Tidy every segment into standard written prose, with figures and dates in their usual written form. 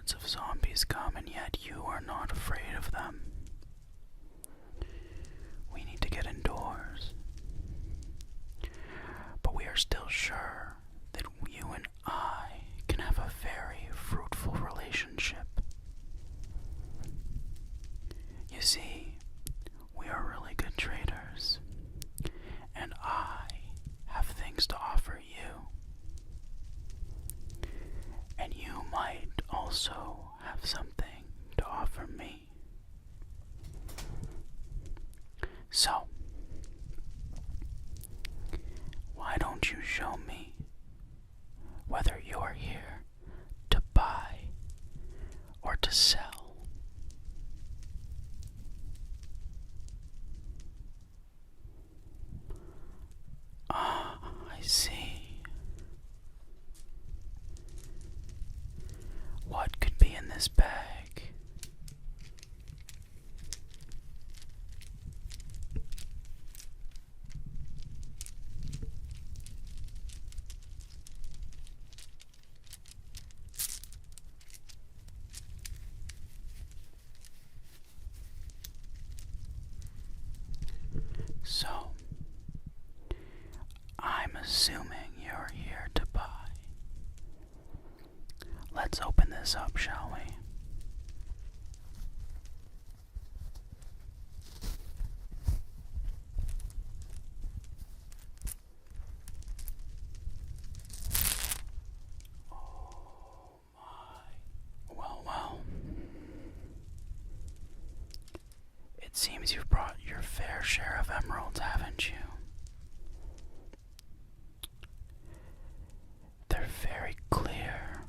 hordes of zombies come, and yet you are not afraid of them. We need to get indoors. But we are still sure that you and I can have a very fruitful relationship. You see, we are really good traders, and I have things to offer you. And you might also have something to offer me. So, why don't you show me whether you're here to buy or to sell? Ah, I see. What could be in this bag? So, I'm assuming you're here to buy. Let's open this up, shall we? Oh my. Well. It seems you've brought your fair share of emeralds, haven't you? They're very clear.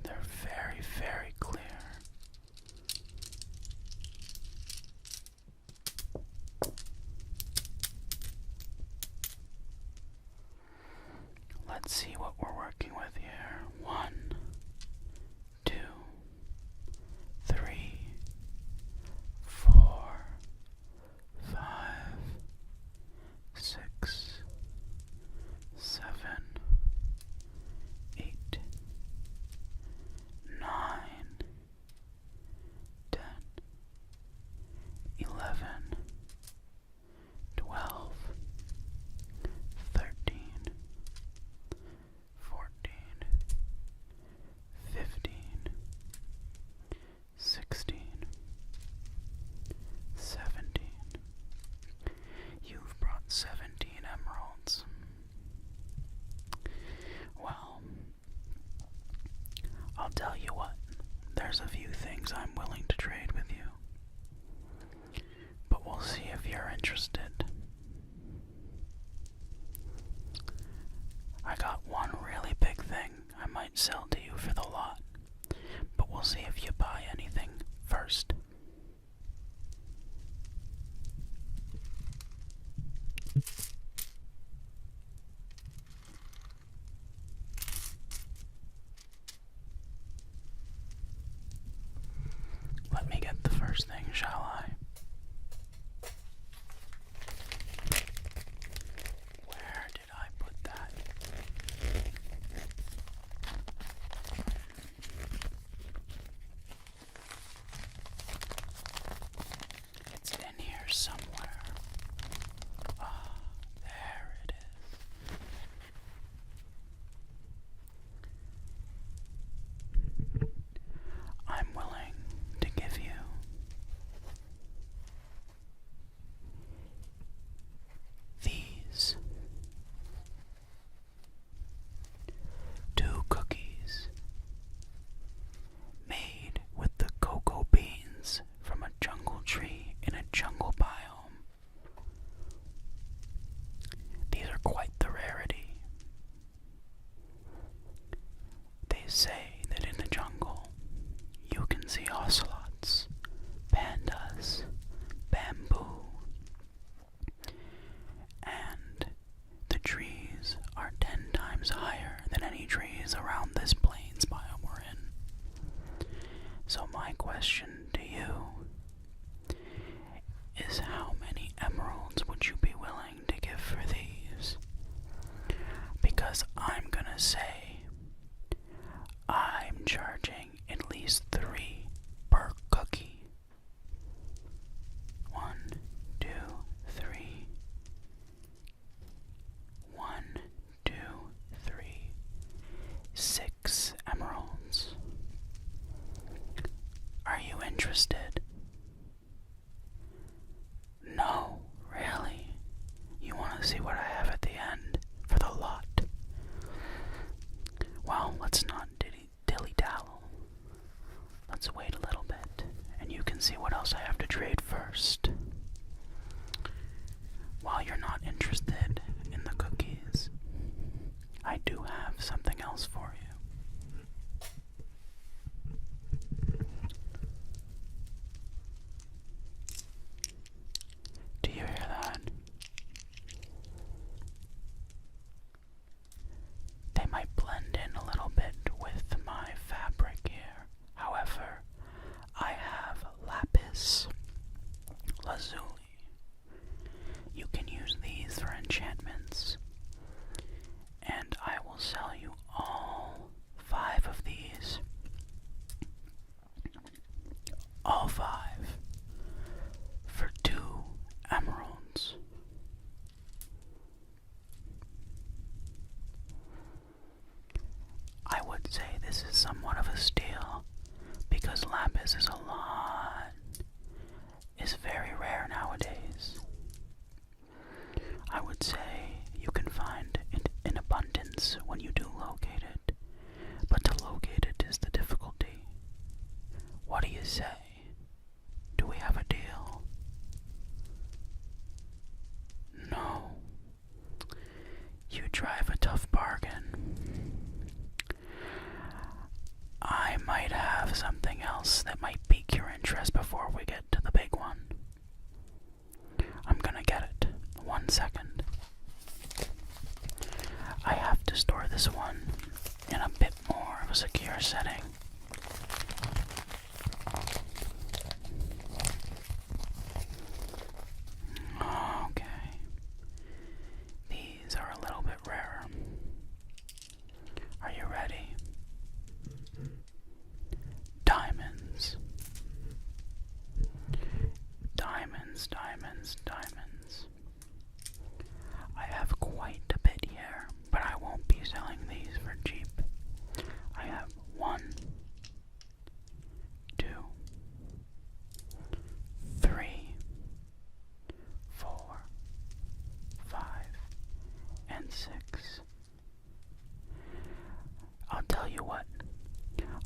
They're very, very clear. Let's see what we're working with here. 1, 2, 3, 4, 5, 6, 7, 8, 9, 10, 11, 12, 13, 14, 15, 16, 17. You've brought 17 emeralds. Well, I'll tell you what, there's a few things I'm willing to trade with you. But we'll see if you're interested. I got one really big thing I might sell to you for the lot, but we'll see if you buy anything first. Let me get the first thing, shall I? Where did I put that? It's in here somewhere. Ah, there it is. I'm willing to give you these 2 cookies made with the cocoa beans from a jungle tree in a jungle biome. These are quite the rarity. They say that in the jungle you can see ocelots, pandas, bamboo, and the trees are 10 times higher than any trees around this plains biome we're in. So my question to you is, how many emeralds would you be willing to give for these? drive a tough bargain. I might have something else that might pique your interest before we get to the big one. I'm gonna get it. 1 second. I have to store this one in a bit more of a secure setting. Okay. These are a little bit rarer. Are you ready? Diamonds. Diamonds, diamonds, diamonds. I have quite a bit here, but I won't be selling these for cheap. I have 1, 2, 3, 4, 5, and 6. I'll tell you what,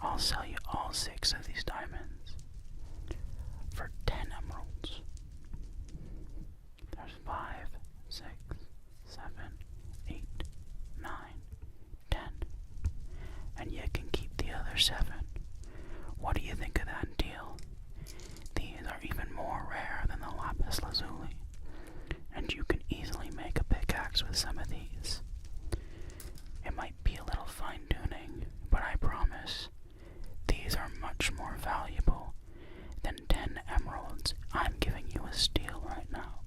I'll sell you all 6 of these diamonds for 10 emeralds. There's 5, 6, 7, 8, 9, 10. And you can keep the other 7. What do you think of that deal? These are even more rare than the lapis lazuli, and you can easily make a pickaxe with some of these. It might be a little fine-tuning, but I promise these are much more valuable than 10 emeralds I'm giving you a steal right now.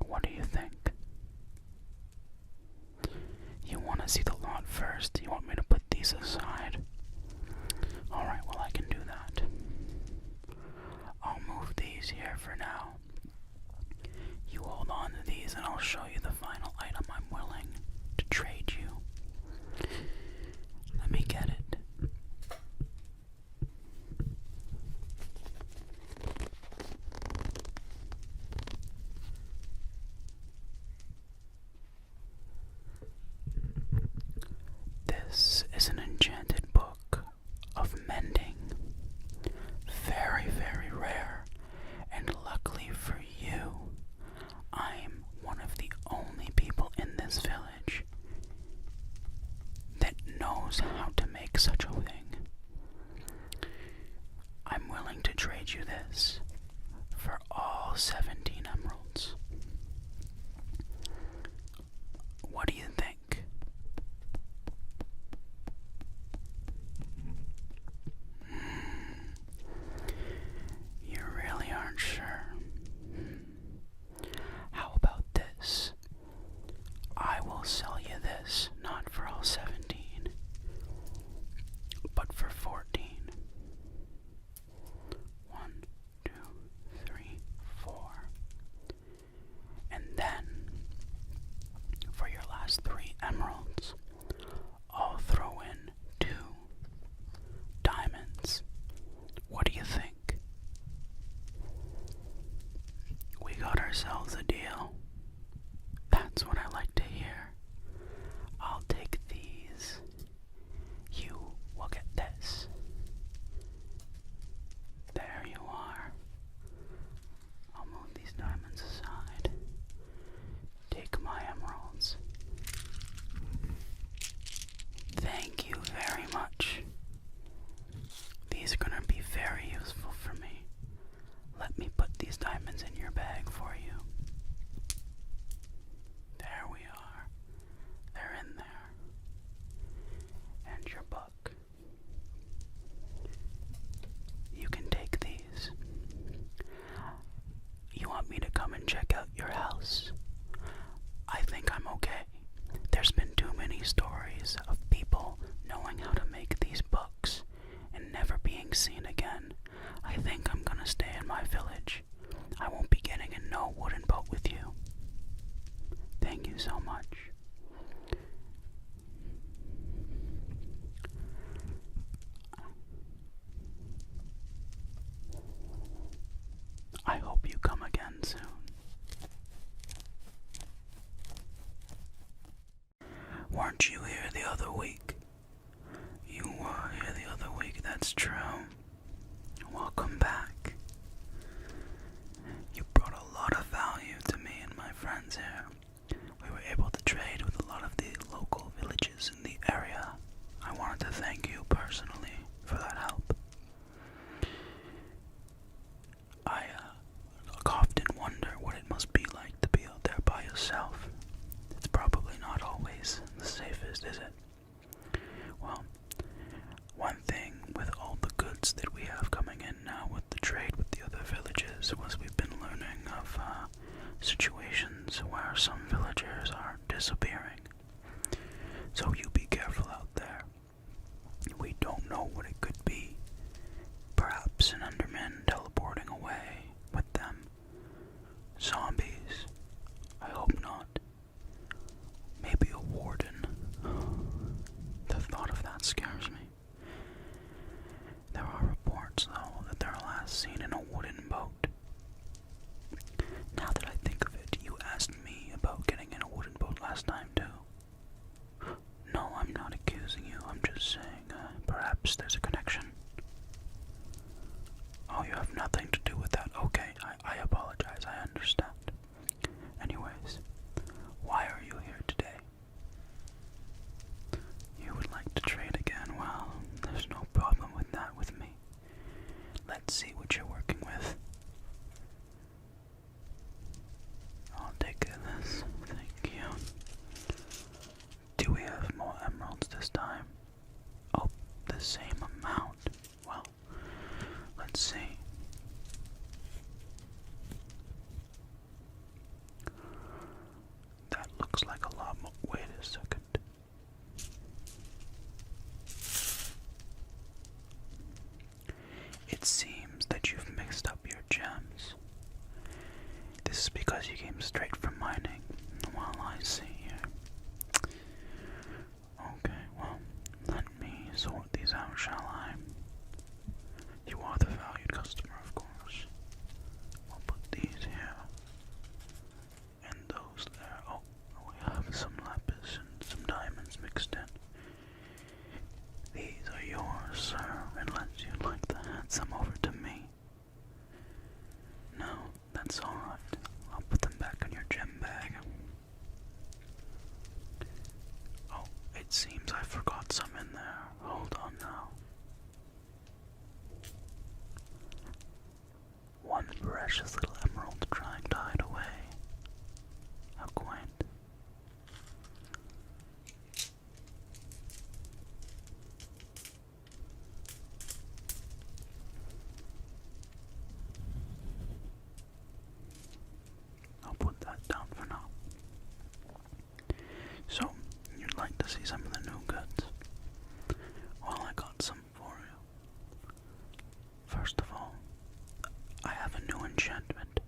What do you think? You want to see the lot first? You want me to put these aside? Alright, well I can do that. I'll move these here for now. You hold on to these and I'll show you the final item I'm willing to trade you. Let me get it. This is an enchanted book of mending. Very, very rare, and luckily for you, I'm one of the only people in this village that knows how to make such a thing. I'm willing to trade you this for all 17 emeralds. What do you think? You really aren't sure. How about this? I will sell you this, not for all 17, but for 14. 1, 2, 3, 4. And then, for your last 3 emeralds, I'll throw in 2 diamonds. What do you think? We got ourselves a deal. That's what I like to hear. I'll take these. You will get this. There you are. I'll move these diamonds aside. Take my emeralds. Thank you very much. These are going to be very useful for me. Let me put these diamonds in your bag for you. There we are. They're in there. And your book. You can take these. You want me to come and check out your house? I think I'm okay. There's been too many stories of people knowing how to make these books and never being seen again. I think I'm gonna stay in my village. I won't be getting in no wooden boat with you. Thank you so much. I hope you come again soon. Weren't you here the other week? You were here the other week, that's true. Welcome back. You brought a lot of value to me and my friends here. We were able to trade with a lot yourself. It's probably not always the safest, is it? Well, one thing with all the goods that we have coming in now with the trade with the other villages was we've been learning of situations where some villagers are disappearing. So you be careful out there. We don't know what it could be. Perhaps an Enderman teleporting away with them. Zombies. I hope not. Maybe a warden. The thought of that scares me. There are reports, though, that they're last seen in a wooden boat. Now that I think of it, you asked me about getting in a wooden boat last time, too. No, I'm not accusing you. I'm just saying, perhaps there's a connection. Oh, you have nothing to do with that. Okay, I apologize. I understand. Anyways, why are you here today? You would like to trade again? Well, there's no problem with that with me. Let's see what you're working with. I'll take this. Thank you. Do we have more emeralds this time? Oh, the same amount. Well, let's see. That looks like a lot more. Wait a second. It seems that you've mixed up your gems. This is because you came straight from mining. Well, I see here. Okay, well, let me sort these out, shall I? You are the valued customer, of course. I'll put these here. And those there. Oh, we have some lapis and some diamonds mixed in. These are yours, sir, unless you'd like to hand some over to me. No, that's alright. I'll put them back in your gem bag. Oh, it seems I forgot some in there. Hold on now. One precious little emerald trying to hide away. How quaint. I'll put that down for now. So, you'd like to see some of the new goods? Well, I got some for you. First of all, I have a new enchantment.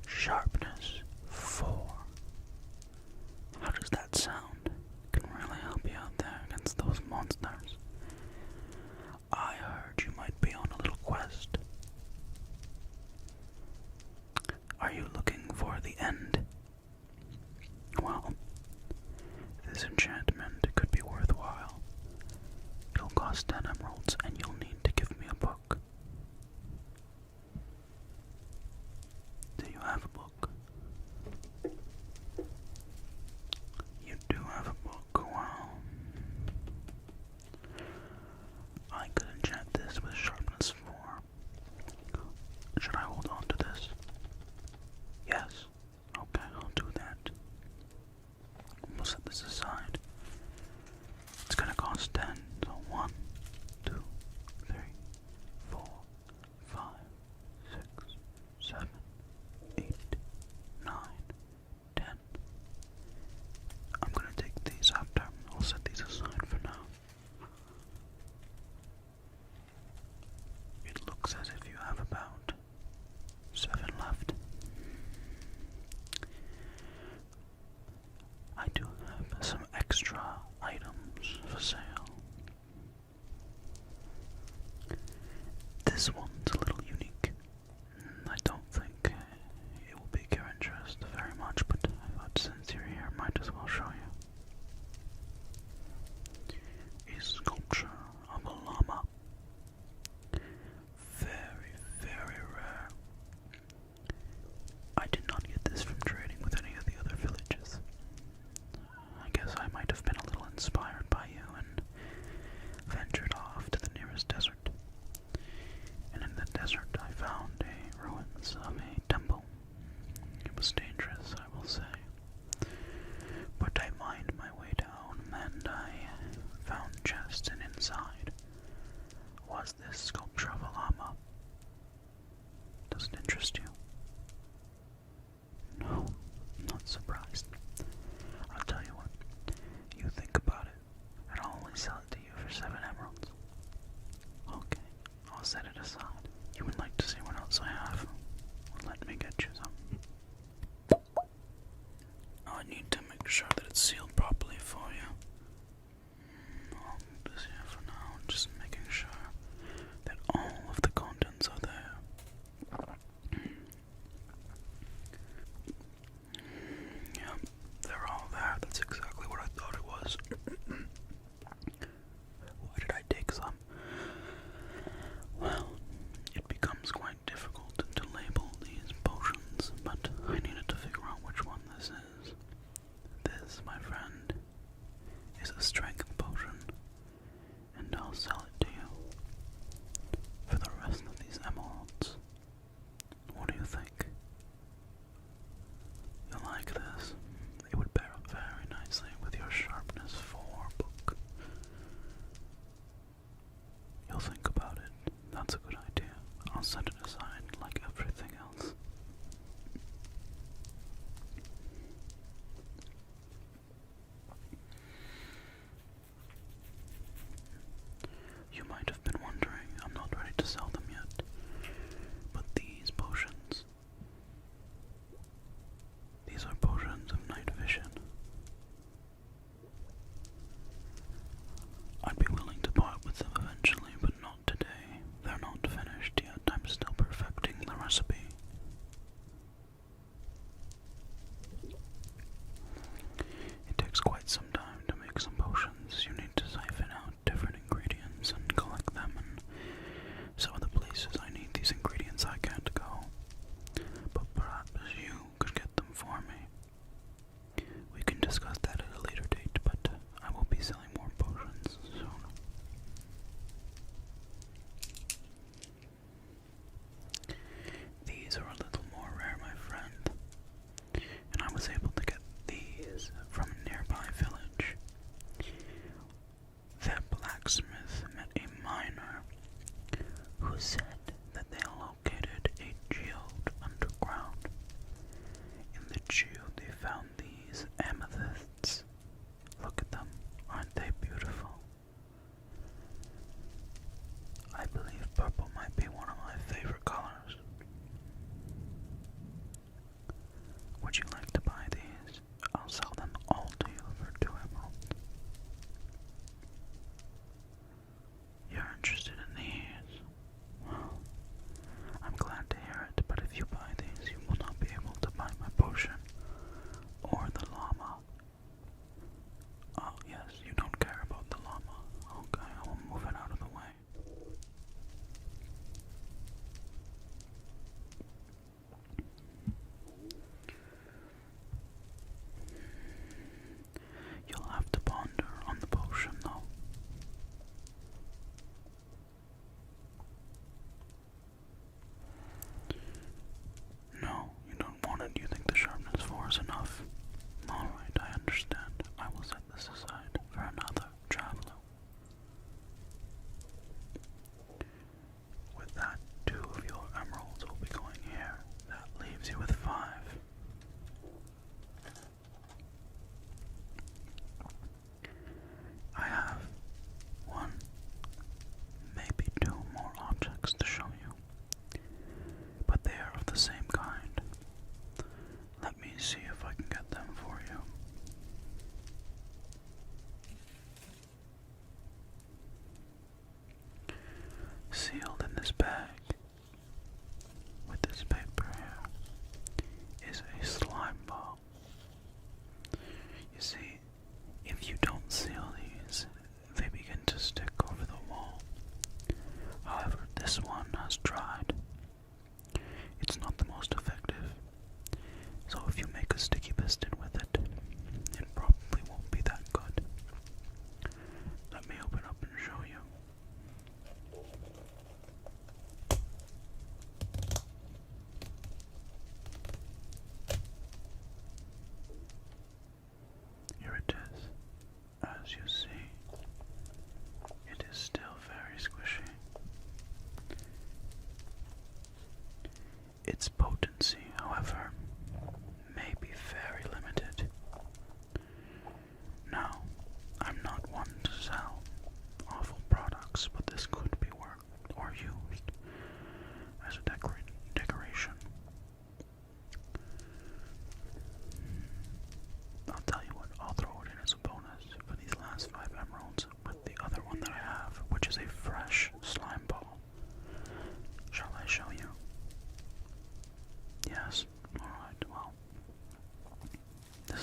Sharpness 4. How does that sound? Can really help you out there against those monsters. I heard you might be on a little quest. Are you looking for the end? Well, this enchantment could be worthwhile. It'll cost 10 emeralds and you'll need to give me a book. Do you have a book? You do have a book. Wow. I could enchant this with sharpness 4. Should I hold on to this? Yes. Okay, I'll do that. We'll set this aside. It's gonna cost 10. So 1, 2, 3, 4, 5, 6, 7, 8, 9, 10. I'm gonna take these after. I'll set these aside for now. It looks as if you have about 7 left. I do have some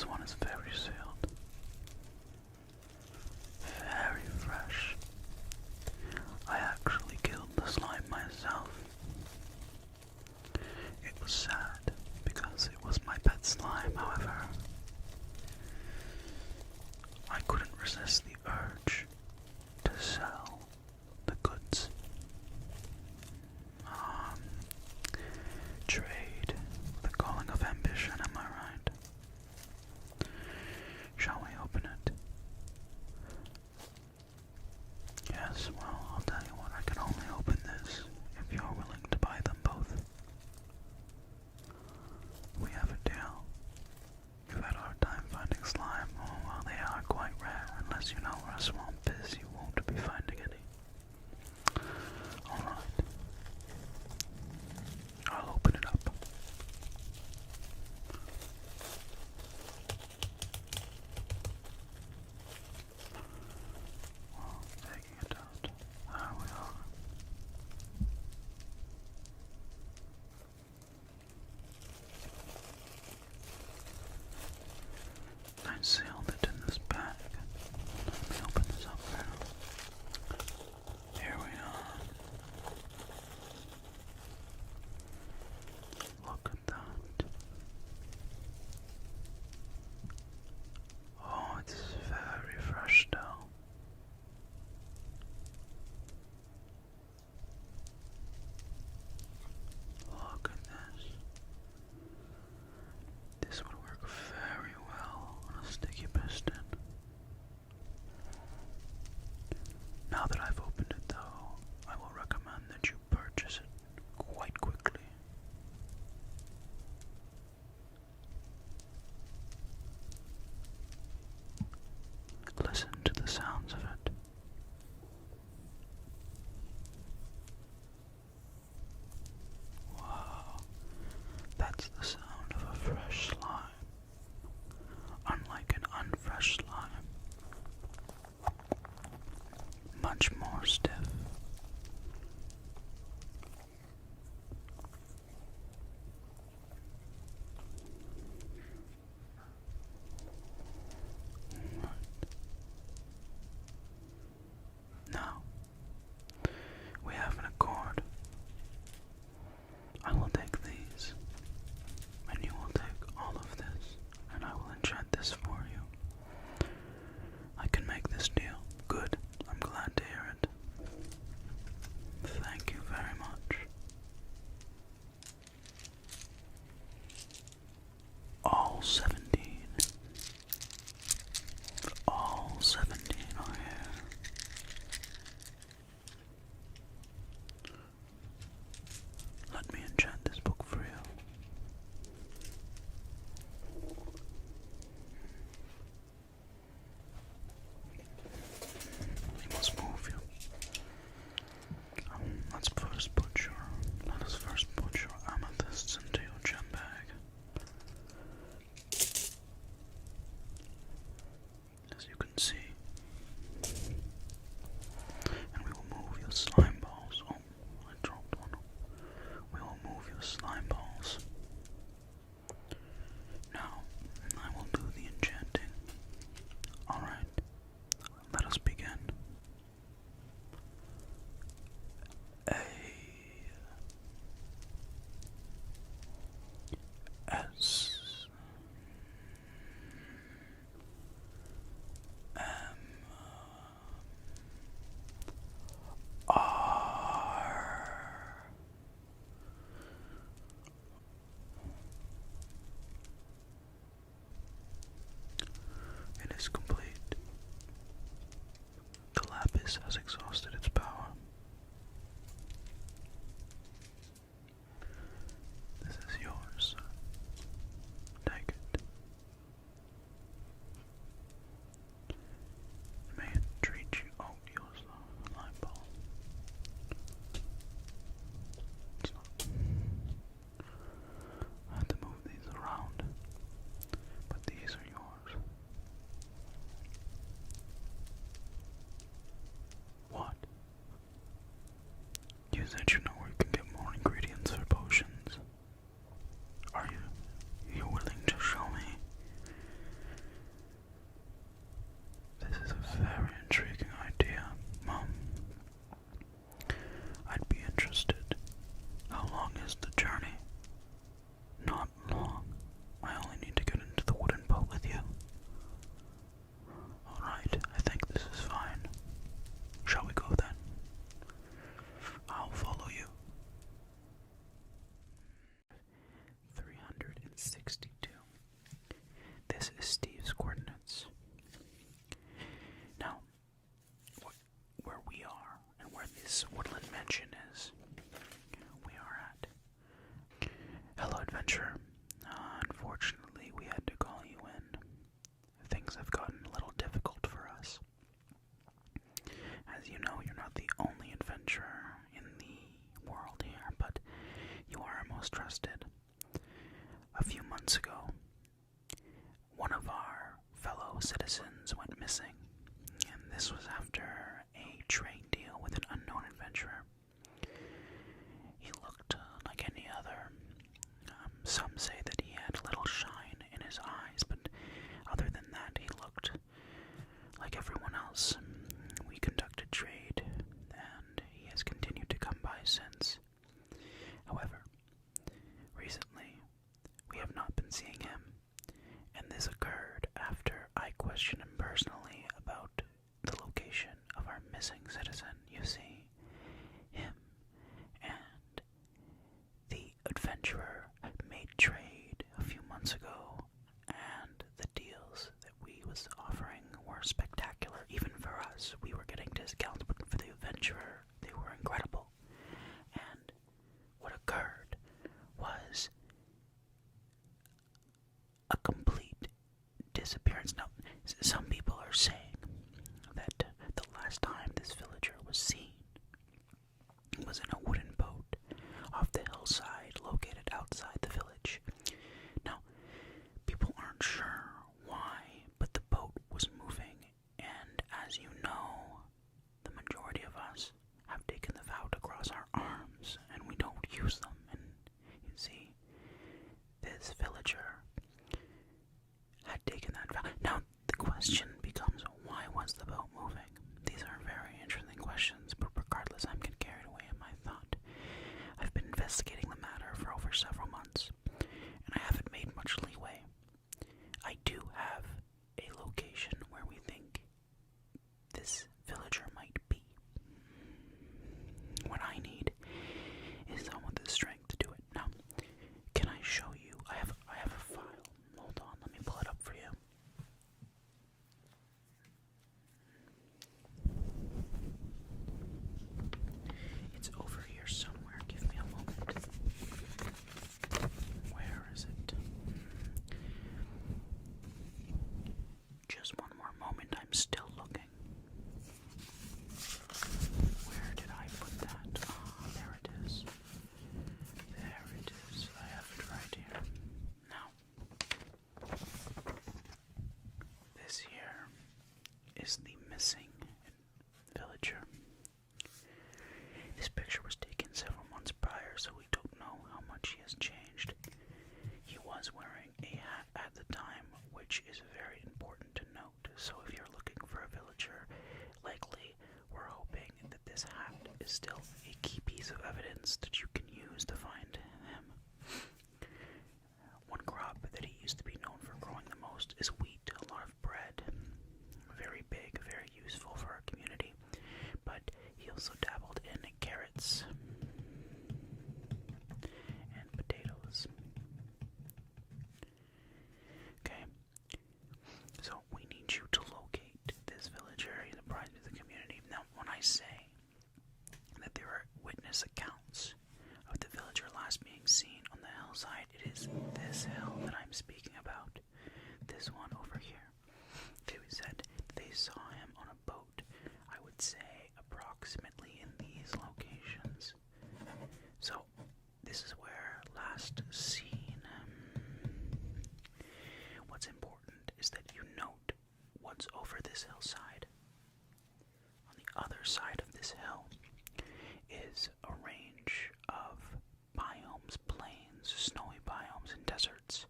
This one is very sealed. Very fresh. I actually killed the slime myself. It was sad because it was my pet slime, however. I couldn't resist the urge to sell the goods. Trade, the calling of ambition, am I right? Shall we open it? Yes, well, I'll tell you what, I can only open this if you're willing to buy them both. We have a deal. You've had a hard time finding slime. Oh, well, they are quite rare. Unless you know where a swamp is, you won't be finding any. Alright. I'll open it up. Well, taking it out. There we are. I sealed it in this bag. Let me open this up now. Here we are. Look at that. Oh, it's very fresh still. Look at this. This would work very well on a sticky piston. Now that I've opened it though, I will recommend that you purchase it quite quickly. Listen to the sounds of it. Wow, that's the sound of a fresh slime, unlike an unfresh slime. Much more stiff. Now, we have an accord. I will take these, and you will take all of this, and I will enchant this for you. I can make this deal. Good. I'm glad to hear it. Thank you very much. All 17. All 17 are here. Let me enchant this book for you. We must move you. Let us first put your amethysts into your gem bag. As you can see. And we will move your slime balls. Oh, I dropped one. We will move your slime balls. Now, I will do the enchanting. Alright, let us begin. A S M R. It is complete. The lapis has exhausted its power. This is yours. Take it. May it treat you. Oh, yours, light bulb. It's not. I had to move these around, but these are yours. this is Steve's coordinates. Now, where we are and where this woodland mansion is, we are at. Hello, adventurer. Unfortunately, we had to call you in. Things have gotten a little difficult for us. As you know, you're not the only adventurer in the world here, but you are our most trusted. A few months ago, one of our fellow citizens went missing, and this was after a trade deal with an unknown adventurer. He looked like any other. Some say that he had a little shine in his eyes, but other than that, he looked like everyone else. We conducted trade, and he has continued to come by since. However, recently, we have not been seeing him, and this occurred after I questioned him personally about the location of our missing citizen. You see, him and the adventurer made trade a few months ago, and the deals that we was offering were spectacular. Even for us, we were getting discounts, but for the adventurer, they were incredible. And what occurred was a complete disappearance. Now, some people are saying that the last time this villager was seen was in a wooden boat off the hillside located outside the village. Now, people aren't sure why, but the boat was moving, and as you know, the majority of us have taken the vow to cross our arms, and we don't use them. And you see, this villager had taken that vow. Now, the question becomes, why was the boat moving? These are very interesting questions, but regardless, I'm getting carried away in my thought. I've been investigating the matter for over several months, and I haven't made much leeway. I do have a location where we think this villager might be. What I need is someone with the strength to do it. Now, can I show you? I have a file. Hold on, let me pull it up for you. It's over here somewhere. Give me a moment. Where is it? Just one more moment. I'm still looking. Where did I put that? Ah, there it is. There it is. I have it right here. Now, this here is the missing villager. This picture was taken several months prior, so we don't know how much he has changed. He was wearing a hat at the time, which is very important to note. So if you're looking for a villager, likely we're hoping that this hat is still a key piece of evidence that you can use to find him. One crop that he used to be known for growing the most is wheat, a lot of bread. Very big, very useful for our community. But he also dabbled in carrots and potatoes. Okay, so we need you to locate this villager. He's a prize to the community. Now, when I say that there are witness accounts of the villager last being seen on the hillside, it is this hill that I'm speaking about. This one over here. They said they saw him on a boat, I would say approximately in these locations. So, this is where last seen. What's important is that you note what's over this hillside. On the other side of this hill is a range of biomes, plains, snowy biomes, and deserts.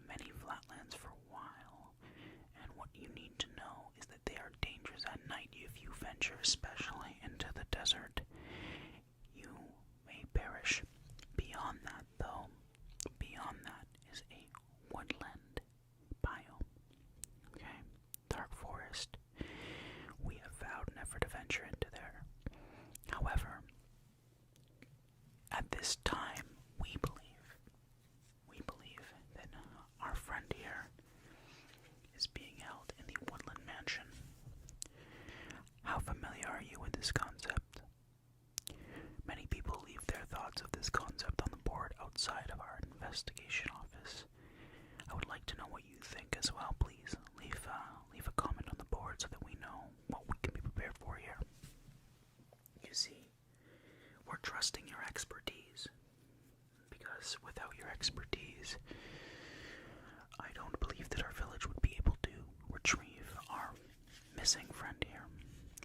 Many flatlands for a while. And what you need to know is that they are dangerous at night. If you venture especially into the desert, you may perish. Beyond that, though, beyond that is a woodland biome. Okay? Dark forest. We have vowed never to venture into there. However, at this time, we believe that our friend here trusting your expertise. Because without your expertise, I don't believe that our village would be able to retrieve our missing friend here.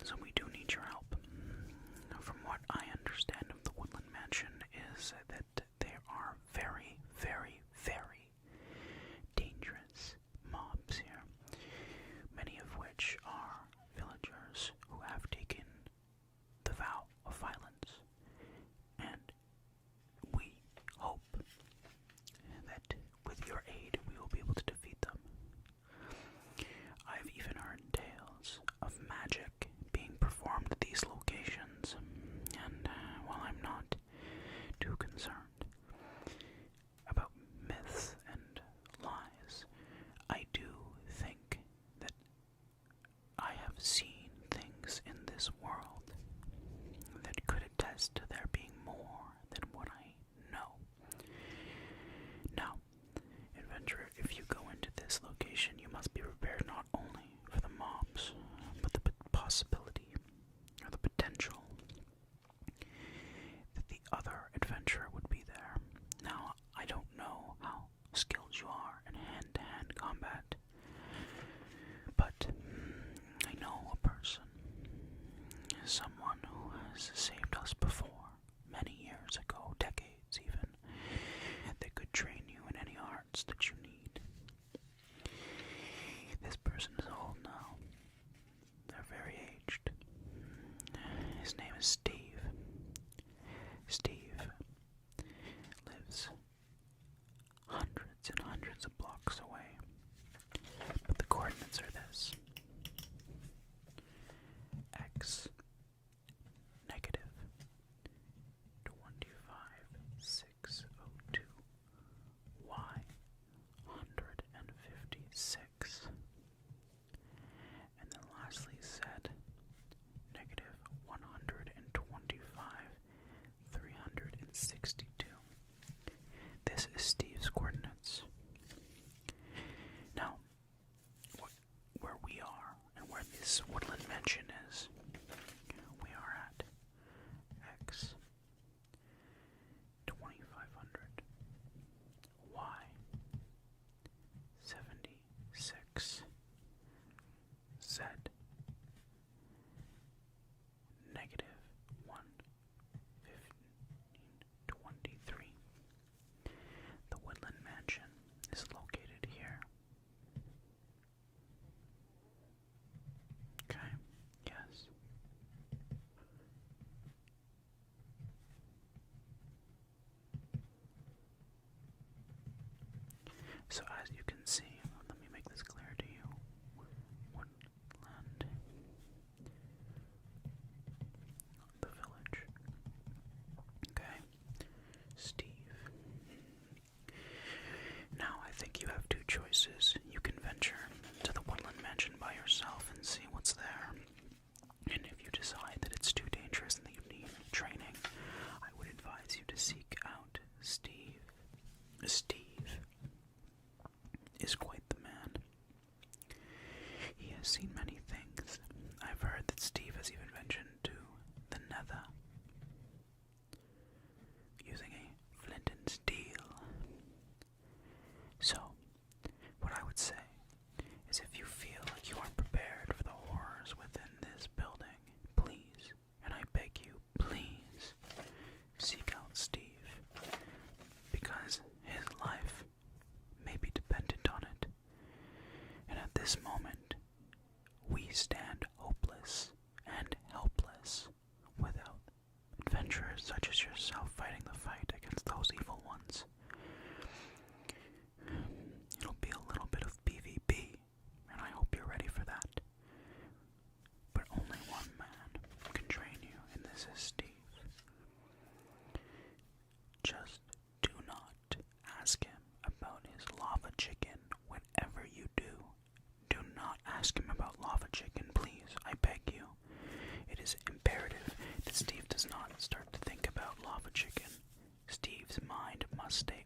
So we do need your help. From what I understand of the Woodland Mansion is that there are very, very, very dangerous mobs here. Many of which are villagers who have taken the vow of violence. And we hope that with your aid we will be able to defeat them. I've even heard tales of magic being performed at these locations, and while I'm not too concerned about myths and lies, I do think that I have seen things in this world that could attest to there being more than what I know. Now, adventurer, if you go into this location, you must be prepared not only for the mobs, but the possibility, or the potential, that the other adventurer would be there. Now, I don't know how skilled you are in hand-to-hand combat, but I know a person, someone who has saved us before, many years ago, decades even, that could train you in any arts that you need. This person is old now. They're very aged. His name is Steve. Steve lives hundreds and hundreds of blocks away. But the coordinates are this. X negative 25602, Y 156, and then lastly Z negative 125 362. This is Steve's coordinates. Now, where we are and where this woodland mansion is, we are at X 2500, Y 76, Z negative 11523. The woodland mansion is located here. Okay, yes. So as you can see, let me make this clear to you. Woodland, the village. Okay, Steve. Now I think you have two choices. You can venture to the woodland mansion by yourself and see what's there. And if you decide that it's too dangerous and that you need training, I would advise you to seek out Steve. Steve is quite the man. He has seen many things. I've heard that Steve has even ventured to the Nether using a flint and steel. So, what I would say is if you feel like you aren't prepared for the horrors within this building, please, and I beg you, please, seek out Steve, because his life may be dependent on it. And at this moment, we stand hopeless and helpless without adventurers such as yourself fighting the fight against those evil ones. It'll be a little bit of PvP, and I hope you're ready for that. But only one man can train you, and this is Steve. Just do not ask him about his lava chicken whenever you do. Do not ask him about lava chicken, please. I beg you. It is imperative that Steve does not start to think about lava chicken. Steve's mind must stay